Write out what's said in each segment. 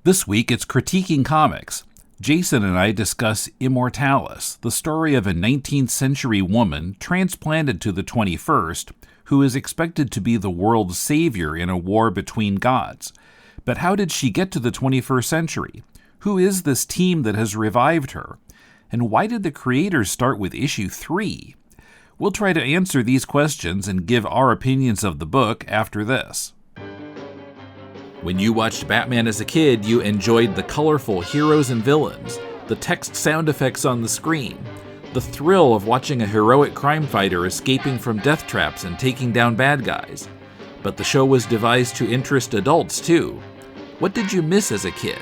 This week, it's Critiquing Comics. Jason and I discuss Immortalis, the story of a 19th century woman transplanted to the 21st, who is expected to be the world's savior in a war between gods. But how did she get to the 21st century? Who is this team that has revived her? And why did the creators start with issue 3? We'll try to answer these questions and give our opinions of the book after this. When you watched Batman as a kid, you enjoyed the colorful heroes and villains, the text sound effects on the screen, the thrill of watching a heroic crime fighter escaping from death traps and taking down bad guys. But the show was devised to interest adults too. What did you miss as a kid?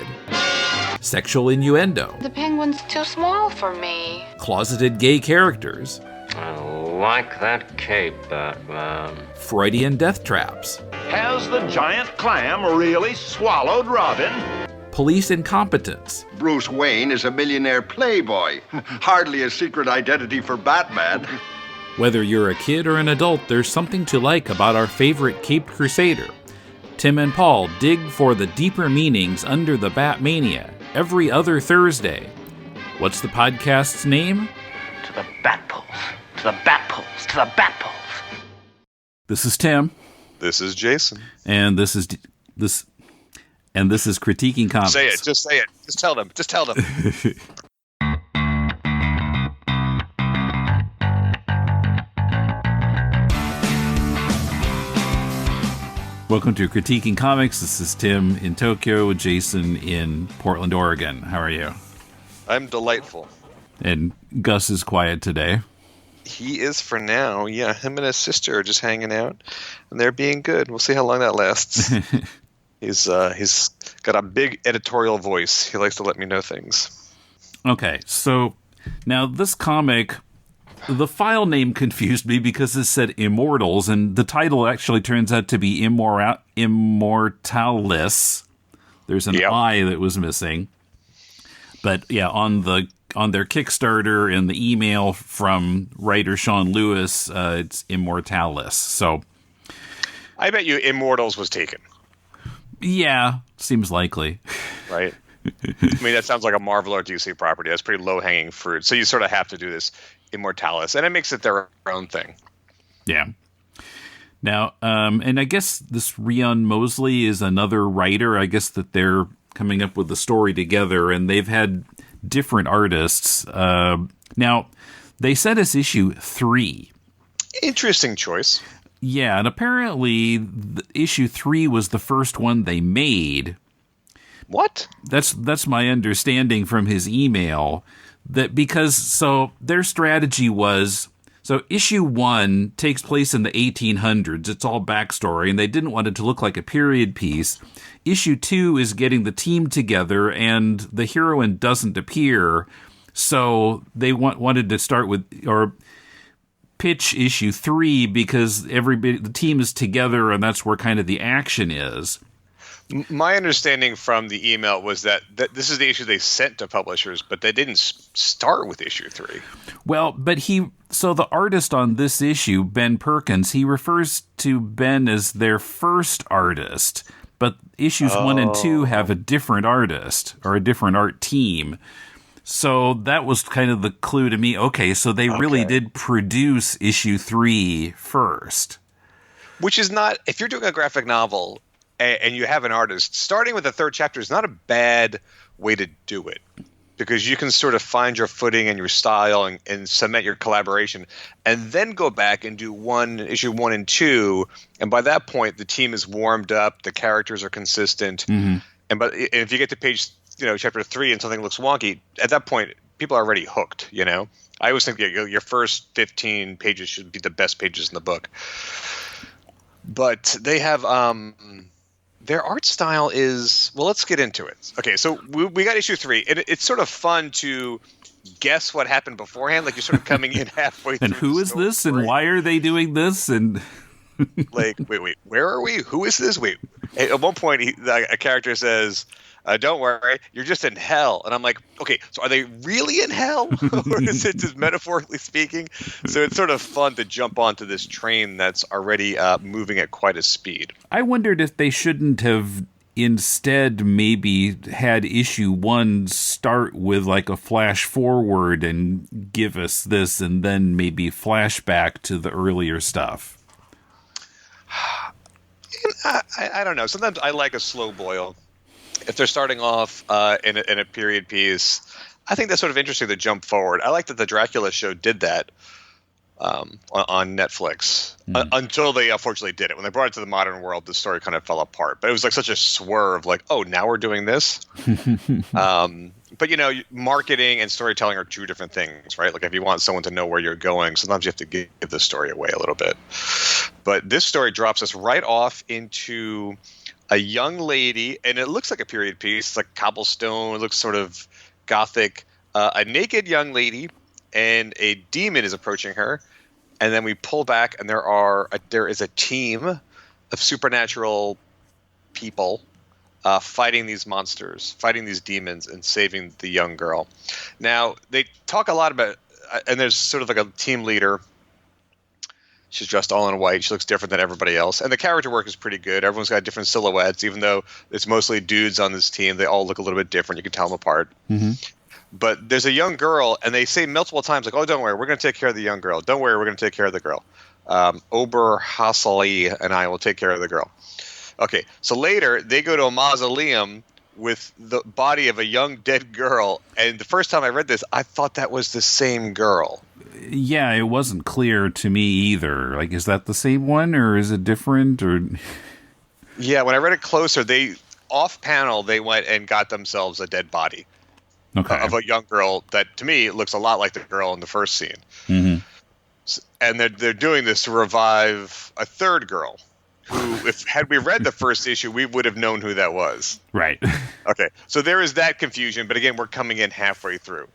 Sexual innuendo. The penguin's too small for me. Closeted gay characters. I like that cape, Batman. Freudian death traps. Has the giant clam really swallowed Robin? Police incompetence. Bruce Wayne is a millionaire playboy. Hardly a secret identity for Batman. Whether you're a kid or an adult, there's something to like about our favorite Caped Crusader. Tim and Paul dig for the deeper meanings under the Batmania every other Thursday. What's the podcast's name? To the Batpoles. To the Batpoles. To the Batpoles. This is Tim. This is Jason. And this is Critiquing Comics. Say it. Just say it. Just tell them. Just tell them. Welcome to Critiquing Comics. This is Tim in Tokyo, Jason in Portland, Oregon. How are you? I'm delightful. And Gus is quiet today. He is for now. Yeah, him and his sister are just hanging out, and they're being good. We'll see how long that lasts. He's got a big editorial voice. He likes to let me know things. Okay, so now this comic, the file name confused me because it said Immortals, and the title actually turns out to be Immortalis. There's an I that was missing. But yeah, on their Kickstarter and the email from writer Sean Lewis, it's Immortalis. So I bet you Immortals was taken. Yeah, seems likely. Right? I mean, that sounds like a Marvel or DC property. That's pretty low-hanging fruit. So you sort of have to do this Immortalis, and it makes it their own thing. Yeah. Now, and I guess this Rion Mosley is another writer. I guess that they're coming up with the story together, and they've had different artists. Now, they sent us issue 3. Interesting choice. Yeah, and apparently issue 3 was the first one they made. What? That's my understanding from his email. That because their strategy was, so issue 1 takes place in the 1800s. It's all backstory, and they didn't want it to look like a period piece. Issue 2 is getting the team together, and the heroine doesn't appear. So they wanted to start with, or pitch issue 3 because the team is together, and that's where kind of the action is. My understanding from the email was that this is the issue they sent to publishers, but they didn't start with issue 3. Well, but the artist on this issue, Ben Perkins, he refers to Ben as their first artist, but issues 1 and 2 have a different artist or a different art team. So that was kind of the clue to me. Okay, so they really did produce issue 3 first. Which is not, if you're doing a graphic novel and you have an artist, starting with the third chapter is not a bad way to do it, because you can sort of find your footing and your style and cement your collaboration, and then go back and do issue 1 and 2, and by that point the team is warmed up, the characters are consistent, and if you get to page chapter 3 and something looks wonky, at that point people are already hooked. I always think your first 15 pages should be the best pages in the book, but they have their art style is, well, let's get into it. Okay, so we got issue 3. It's sort of fun to guess what happened beforehand. Like, you're sort of coming in halfway through. And who is this, and why are they doing this? And like, wait, where are we? Who is this? Wait. At one point, a character says, don't worry, you're just in hell. And I'm like, okay, so are they really in hell? Or is it just metaphorically speaking? So it's sort of fun to jump onto this train that's already moving at quite a speed. I wondered if they shouldn't have instead maybe had issue 1 start with like a flash forward and give us this, and then maybe flashback to the earlier stuff. I don't know. Sometimes I like a slow boil. If they're starting off in a period piece, I think that's sort of interesting to jump forward. I like that the Dracula show did that on Netflix until they unfortunately did it. When they brought it to the modern world, the story kind of fell apart. But it was like such a swerve, like, oh, now we're doing this. But, you know, marketing and storytelling are two different things, right? Like if you want someone to know where you're going, sometimes you have to give the story away a little bit. But this story drops us right off into a young lady, and it looks like a period piece. It's like cobblestone. It looks sort of gothic. A naked young lady, and a demon is approaching her. And then we pull back, and there is a team of supernatural people fighting these monsters, fighting these demons, and saving the young girl. Now, they talk a lot about, and there's sort of like a team leader. She's dressed all in white. She looks different than everybody else. And the character work is pretty good. Everyone's got different silhouettes. Even though it's mostly dudes on this team, they all look a little bit different. You can tell them apart. Mm-hmm. But there's a young girl, and they say multiple times, like, oh, don't worry, we're going to take care of the young girl. Don't worry, we're going to take care of the girl. Ober Hassali and I will take care of the girl. Okay, so later, they go to a mausoleum with the body of a young dead girl. And the first time I read this, I thought that was the same girl. Yeah, it wasn't clear to me either. Like, is that the same one, or is it different? Or yeah, when I read it closer, off panel, they went and got themselves a dead body. Okay. Of a young girl that, to me, looks a lot like the girl in the first scene. Mm-hmm. And they're doing this to revive a third girl who, had we read the first issue, we would have known who that was. Right. Okay, so there is that confusion, but again, we're coming in halfway through.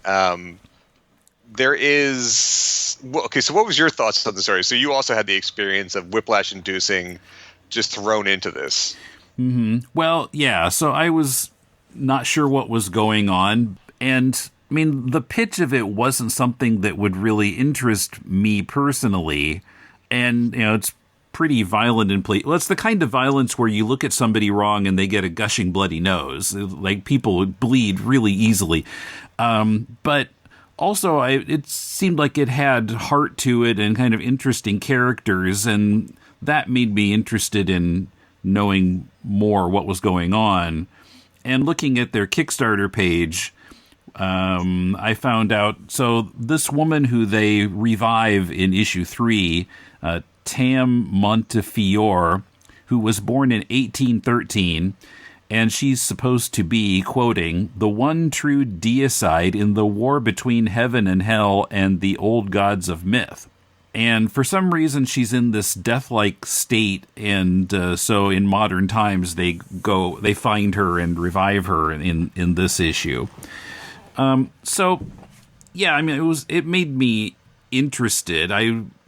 There is... Okay, so what was your thoughts on the story? So you also had the experience of whiplash-inducing just thrown into this. Mm-hmm. Well, yeah, so I was not sure what was going on, and I mean, the pitch of it wasn't something that would really interest me personally, and you know, it's pretty violent in place. Well, it's the kind of violence where you look at somebody wrong and they get a gushing bloody nose. Like, people bleed really easily, but also it seemed like it had heart to it and kind of interesting characters, and that made me interested in knowing more what was going on. And looking at their Kickstarter page, I found out, so this woman who they revive in issue 3, Tam Montefiore, who was born in 1813, and she's supposed to be, quoting, the one true deicide in the war between heaven and hell and the old gods of myth. And for some reason, she's in this death-like state, and so in modern times, they find her and revive her in this issue. So, yeah, I mean, it made me interested.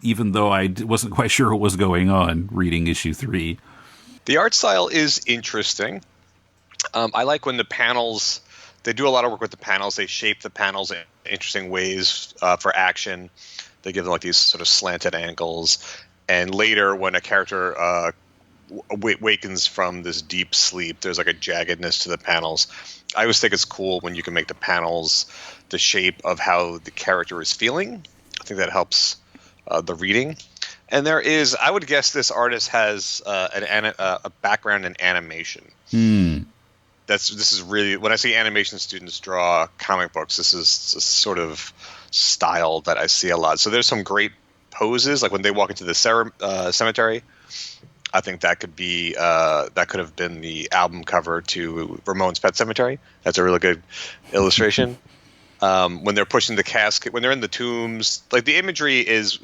Even though I wasn't quite sure what was going on reading issue 3. The art style is interesting. I like when the panels. They do a lot of work with the panels. They shape the panels in interesting ways for action. They give them like these sort of slanted angles. And later, when a character wakens from this deep sleep, there's like a jaggedness to the panels. I always think it's cool when you can make the panels the shape of how the character is feeling. I think that helps the reading. And there is, I would guess this artist has a background in animation. This is really, when I see animation students draw comic books, this is a sort of style that I see a lot. So there's some great poses, like when they walk into the cemetery. I think that could have been the album cover to Ramone's Pet Cemetery. That's a really good illustration. When they're pushing the casket, when they're in the tombs, like the imagery is,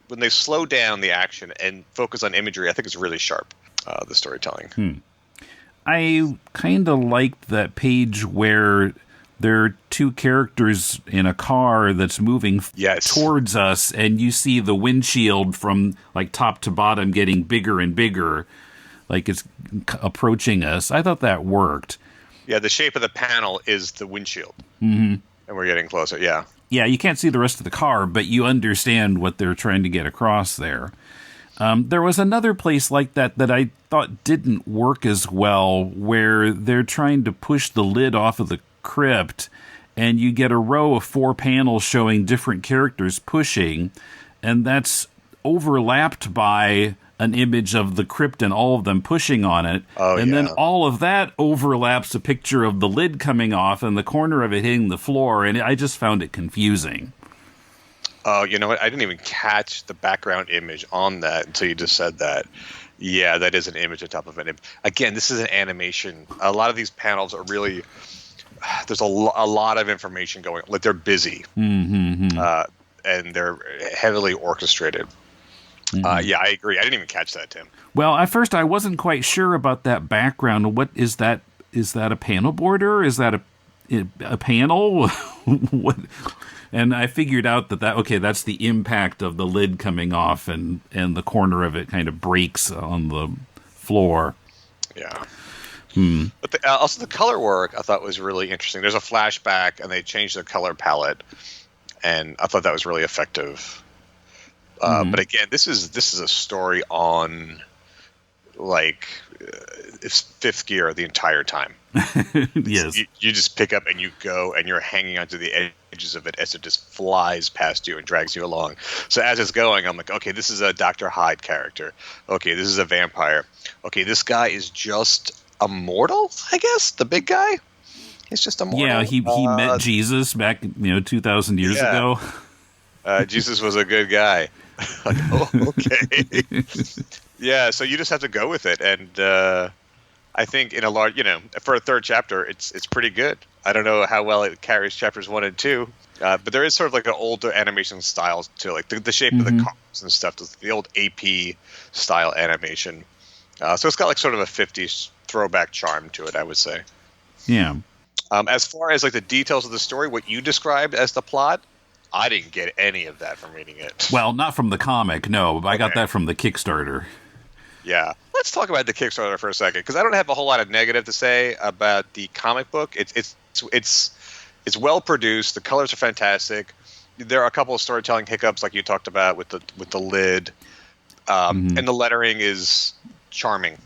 when they slow down the action and focus on imagery, I think it's really sharp, the storytelling. I kind of liked that page where there are two characters in a car that's moving towards us, and you see the windshield from like top to bottom getting bigger and bigger, like it's approaching us. I thought that worked. Yeah, the shape of the panel is the windshield. Mm-hmm. And we're getting closer, yeah. Yeah, you can't see the rest of the car, but you understand what they're trying to get across there. There was another place like that I thought didn't work as well, where they're trying to push the lid off of the crypt, and you get a row of 4 panels showing different characters pushing, and that's overlapped by an image of the crypt and all of them pushing on it. Then all of that overlaps a picture of the lid coming off and the corner of it hitting the floor, and I just found it confusing. Oh, you know what? I didn't even catch the background image on that until you just said that. Yeah, that is an image on top of an image. Again, this is an animation. A lot of these panels are really... There's a lot of information going on. Like, they're busy. And they're heavily orchestrated. Yeah, I agree. I didn't even catch that, Tim. Well, at first I wasn't quite sure about that background. What is that? Is that a panel border? Is that a panel? What? And I figured out that's the impact of the lid coming off, and the corner of it kind of breaks on the floor. Yeah. But also the color work I thought was really interesting. There's a flashback, and they changed the color palette, and I thought that was really effective. But again, this is a story on it's fifth gear the entire time. Yes, you just pick up and you go, and you're hanging onto the edges of it as it just flies past you and drags you along. So as it's going, I'm like, okay, this is a Dr. Hyde character. Okay, this is a vampire. Okay, this guy is just immortal, I guess. The big guy. He's just immortal. Yeah, he met Jesus back 2,000 years ago. Jesus was a good guy. Like, oh, okay. Yeah, so you just have to go with it, and I think in a large, for a third chapter, it's pretty good. I don't know how well it carries chapters 1 and 2, but there is sort of like an older animation style to like the shape of the columns and stuff, the old AP style animation. So it's got like sort of a 50s throwback charm to it, I would say. Yeah. As far as like the details of the story, what you described as the plot, I didn't get any of that from reading it. Well, not from the comic, no. But I got that from the Kickstarter. Yeah. Let's talk about the Kickstarter for a second, because I don't have a whole lot of negative to say about the comic book. It's well produced. The colors are fantastic. There are a couple of storytelling hiccups, like you talked about with the lid, and the lettering is charming.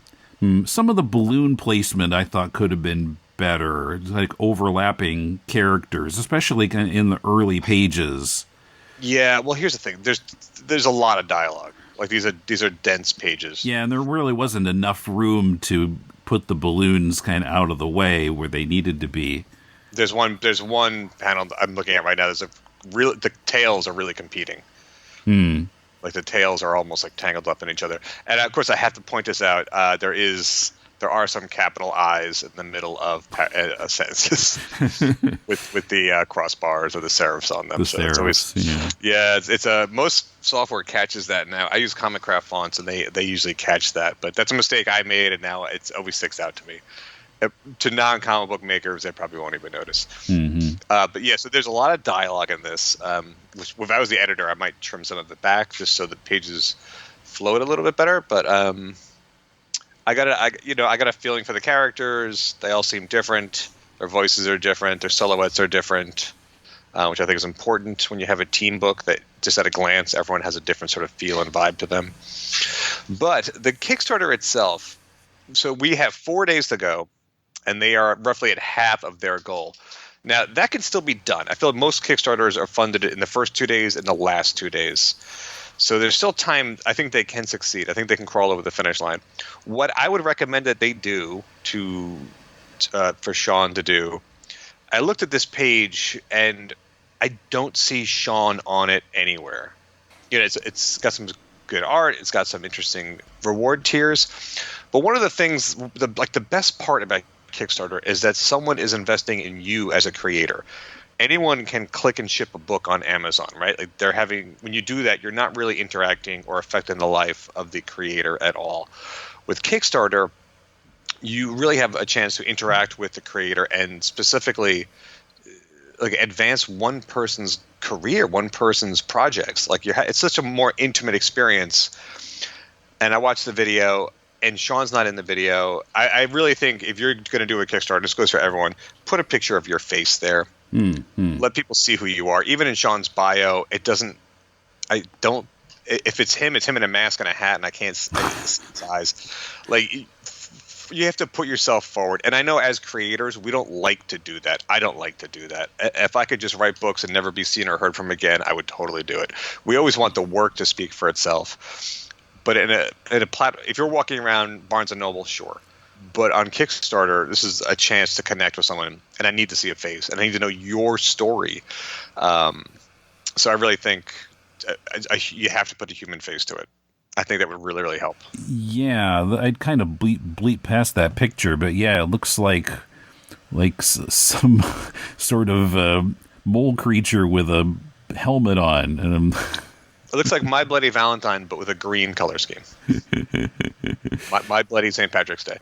Some of the balloon placement I thought could have been better. It's like overlapping characters, especially in the early pages. Yeah, well, here's the thing. There's a lot of dialogue. Like these are dense pages. Yeah, and there really wasn't enough room to put the balloons kind of out of the way where they needed to be. There's one panel I'm looking at right now. The tails are really competing. Like the tails are almost like tangled up in each other. And of course, I have to point this out. There are some capital I's in the middle of sentences with the crossbars or the serifs on them. The serifs, it's most software catches that now. I use Comic Craft fonts, and they usually catch that. But that's a mistake I made, and now it always sticks out to me. To non-comic book makers, they probably won't even notice. But yeah, so there's a lot of dialogue in this. Which, if I was the editor, I might trim some of it back just so the pages float a little bit better. But I got a feeling for the characters. They all seem different. Their voices are different. Their silhouettes are different, which I think is important when you have a team book that just at a glance, everyone has a different sort of feel and vibe to them. But the Kickstarter itself, so we have 4 days to go, and they are roughly at half of their goal. Now, that can still be done. I feel like most Kickstarters are funded in the first 2 days and the last 2 days. So there's still time. I think they can succeed. I think they can crawl over the finish line. What I would recommend that they do for Sean to do, I looked at this page and I don't see Sean on it anywhere. It's got some good art. It's got some interesting reward tiers. But one of the things, the best part about Kickstarter is that someone is investing in you as a creator. Anyone can click and ship a book on Amazon, right? Like when you do that, you're not really interacting or affecting the life of the creator at all. With Kickstarter, you really have a chance to interact with the creator and specifically like advance one person's career, one person's projects. Like it's such a more intimate experience. And I watched the video, and Sean's not in the video. I really think if you're going to do a Kickstarter, this goes for everyone, put a picture of your face there. Let people see who you are. Even in Sean's bio, it if it's him in a mask and a hat, and I can't see his eyes. Like, you have to put yourself forward. And I know as creators, we don't like to do that. I don't like to do that. If I could just write books and never be seen or heard from again, I would totally do it. We always want the work to speak for itself. But in a if you're walking around Barnes & Noble, sure. But on Kickstarter, this is a chance to connect with someone, and I need to see a face, and I need to know your story. So I really think you have to put a human face to it. I think that would really, really help. Yeah, I'd kind of bleep past that picture, but yeah, it looks like some sort of mole creature with a helmet on, and it looks like My Bloody Valentine, but with a green color scheme. My Bloody St. Patrick's Day.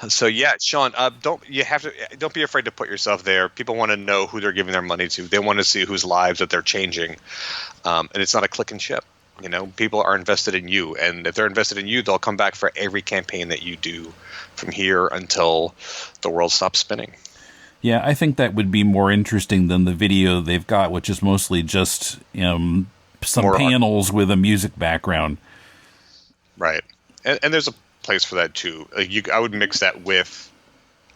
So yeah, Sean, don't be afraid to put yourself there. People want to know who they're giving their money to. They want to see whose lives that they're changing, and it's not a click and ship. You know, people are invested in you, and if they're invested in you, they'll come back for every campaign that you do from here until the world stops spinning. Yeah, I think that would be more interesting than the video they've got, which is mostly just some more panels with a music background. Right, and there's a place for that too. Like I would mix that with,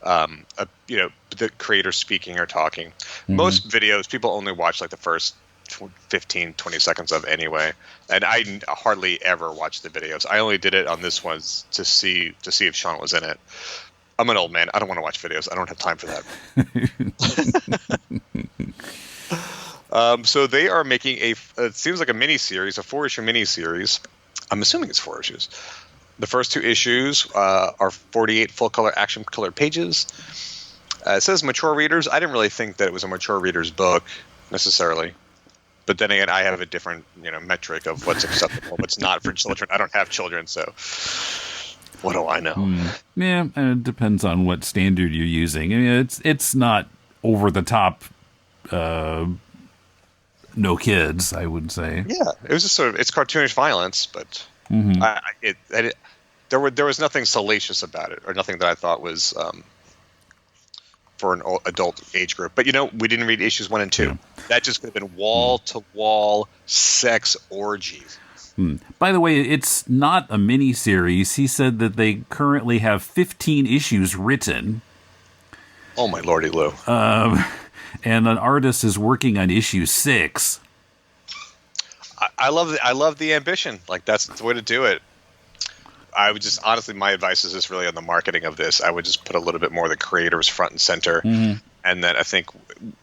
the creator speaking or talking. Mm-hmm. Most videos, people only watch like the first 15, 20 seconds of anyway, and I hardly ever watch the videos. I only did it on this one to see if Sean was in it. I'm an old man. I don't want to watch videos. I don't have time for that. So they are making it seems like a mini-series, a 4-issue mini-series. I'm assuming it's 4 issues. The first 2 issues are 48 full-color action color pages. It says mature readers. I didn't really think that it was a mature reader's book necessarily. But then again, I have a different metric of what's acceptable, what's not for children. I don't have children, so what do I know? Yeah, and it depends on what standard you're using. I mean, it's not over the top, no kids, I would say. Yeah, it was just it's cartoonish violence, but there was nothing salacious about it, or nothing that I thought was for an adult age group. But we didn't read issues 1 and 2. Yeah. That just could have been wall-to-wall sex orgies. By the way, it's not a mini-series. He said that they currently have 15 issues written. Oh, my lordy Lou. And an artist is working on issue 6. I love the ambition. Like, that's the way to do it. I would just, honestly, my advice is just really on the marketing of this. I would just put a little bit more of the creators front and center. Mm-hmm. And then I think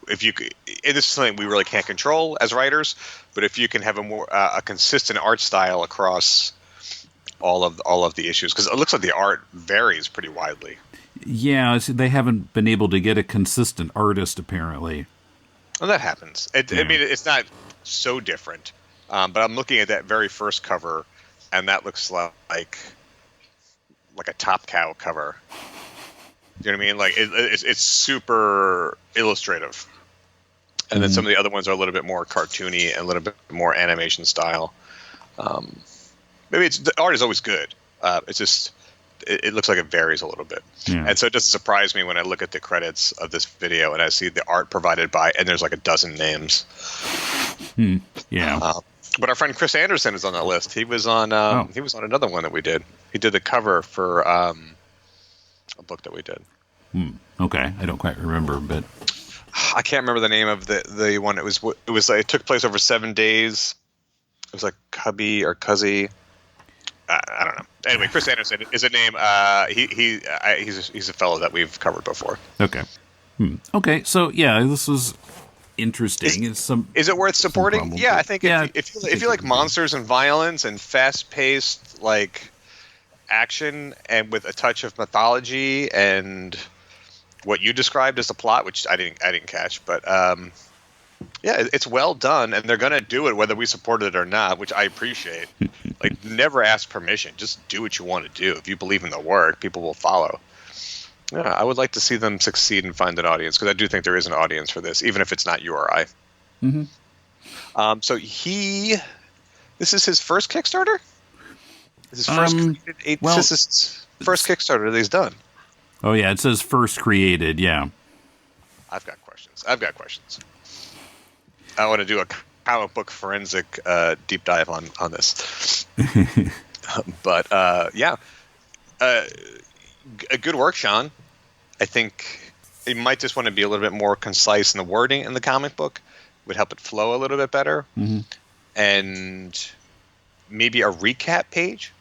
if you could, and this is something we really can't control as writers, but if you can have a consistent art style across all of the issues, because it looks like the art varies pretty widely. Yeah, they haven't been able to get a consistent artist, apparently. Well, that happens. I mean, it's not so different, but I'm looking at that very first cover, and that looks like a Top Cow cover. You know what I mean? Like it's super illustrative, and then some of the other ones are a little bit more cartoony and a little bit more animation style. Maybe the art is always good. It's just it looks like it varies a little bit, and so it doesn't surprise me when I look at the credits of this video and I see the art provided by, and there's like a dozen names. Yeah. But our friend Chris Anderson is on that list. He was on he was on another one that we did. He did the cover for a book that we did. Okay, I don't quite remember, but I can't remember the name of the one. It was like, it took place over 7 days. It was like Cubby or Cuzzy. I don't know. Anyway, Chris Anderson is a name. He's a fellow that we've covered before. Okay. Okay, so yeah, this was interesting. Is it worth supporting? Yeah, I think if you like monsters and violence and fast-paced like action and with a touch of mythology and what you described as the plot, which I didn't catch, but it's well done, and they're gonna do it whether we support it or not, which I appreciate. Like, never ask permission, just do what you want to do. If you believe in the work, people will follow. Yeah, I would like to see them succeed and find an audience, because I do think there is an audience for this, even if it's not you or I. Mm-hmm. So this is his first Kickstarter? This is his first Kickstarter that he's done. Oh yeah, it says first created. Yeah. I've got questions. I want to do a comic book forensic deep dive on this. But yeah, a good work, Sean. I think you might just want to be a little bit more concise in the wording in the comic book. Would help it flow a little bit better. Mm-hmm. And maybe a recap page.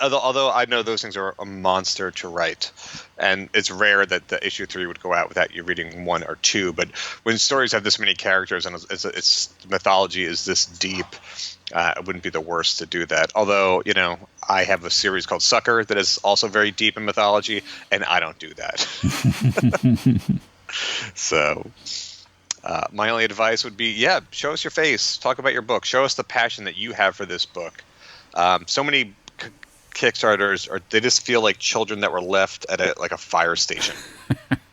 Although I know those things are a monster to write, and it's rare that the issue 3 would go out without you reading 1 or 2. But when stories have this many characters and its mythology is this deep, it wouldn't be the worst to do that. Although, I have a series called Sucker that is also very deep in mythology, and I don't do that. So my only advice would be, show us your face, talk about your book, show us the passion that you have for this book. So many Kickstarters they just feel like children that were left at a fire station,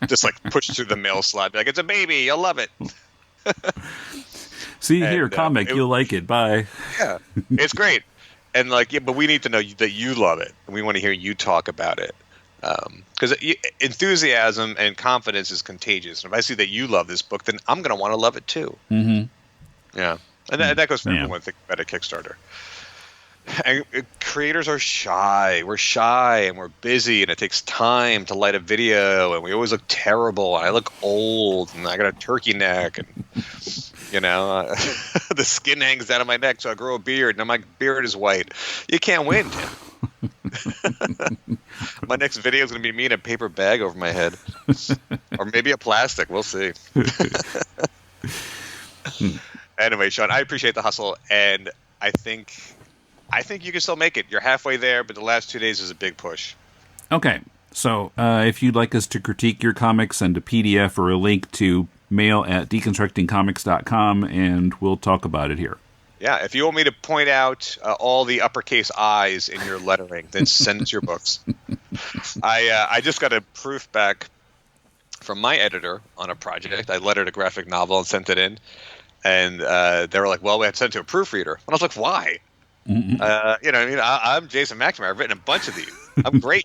just like pushed through the mail slot. Like, it's a baby, you'll love it. See here, comic, you'll like it. Bye. Yeah, it's great, and but we need to know that you love it, and we want to hear you talk about it, because enthusiasm and confidence is contagious. And if I see that you love this book, then I'm going to want to love it too. Mm-hmm. Yeah, and that goes for everyone thinking about a Kickstarter. And creators are shy. We're shy and we're busy, and it takes time to light a video, and we always look terrible. And I look old, and I got a turkey neck, and the skin hangs down on my neck, so I grow a beard, and my beard is white. You can't win, Tim. My next video is going to be me in a paper bag over my head, or maybe a plastic. We'll see. Anyway, Sean, I appreciate the hustle, and I think you can still make it. You're halfway there, but the last 2 days is a big push. Okay. So if you'd like us to critique your comics, send a PDF or a link to mail@deconstructingcomics.com, and we'll talk about it here. Yeah. If you want me to point out all the uppercase I's in your lettering, then send us your books. I just got a proof back from my editor on a project. I lettered a graphic novel and sent it in. And they were like, well, we had to send it to a proofreader. And I was like, why? I'm Jason McNamara. I've written a bunch of these. I'm great.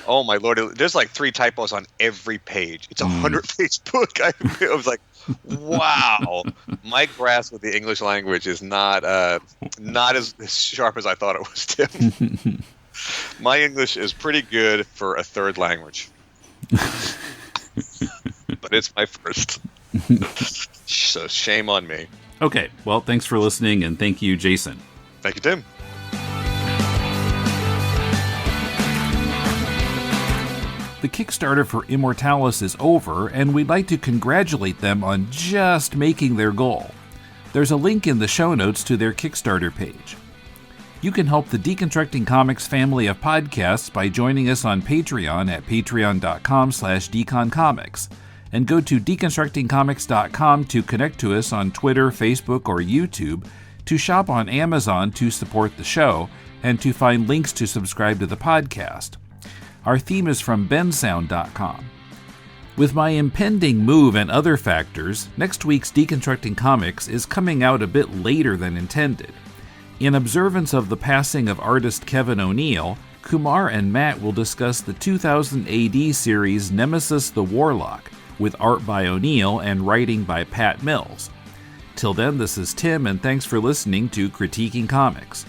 Oh my Lord. There's like 3 typos on every page. It's a 100-page book. I was like, wow. My grasp with the English language is not as sharp as I thought it was, Tim. My English is pretty good for a third language. But it's my first. So shame on me. Okay. Well, thanks for listening, and thank you, Jason. Thank you, Tim. The Kickstarter for Immortalis is over, and we'd like to congratulate them on just making their goal. There's a link in the show notes to their Kickstarter page. You can help the Deconstructing Comics family of podcasts by joining us on Patreon at patreon.com/deconcomics, and go to deconstructingcomics.com to connect to us on Twitter, Facebook, or YouTube, to shop on Amazon to support the show, and to find links to subscribe to the podcast. Our theme is from bensound.com. With my impending move and other factors, next week's Deconstructing Comics is coming out a bit later than intended. In observance of the passing of artist Kevin O'Neill, Kumar and Matt will discuss the 2000 AD series Nemesis the Warlock, with art by O'Neill and writing by Pat Mills. Till then, this is Tim, and thanks for listening to Critiquing Comics.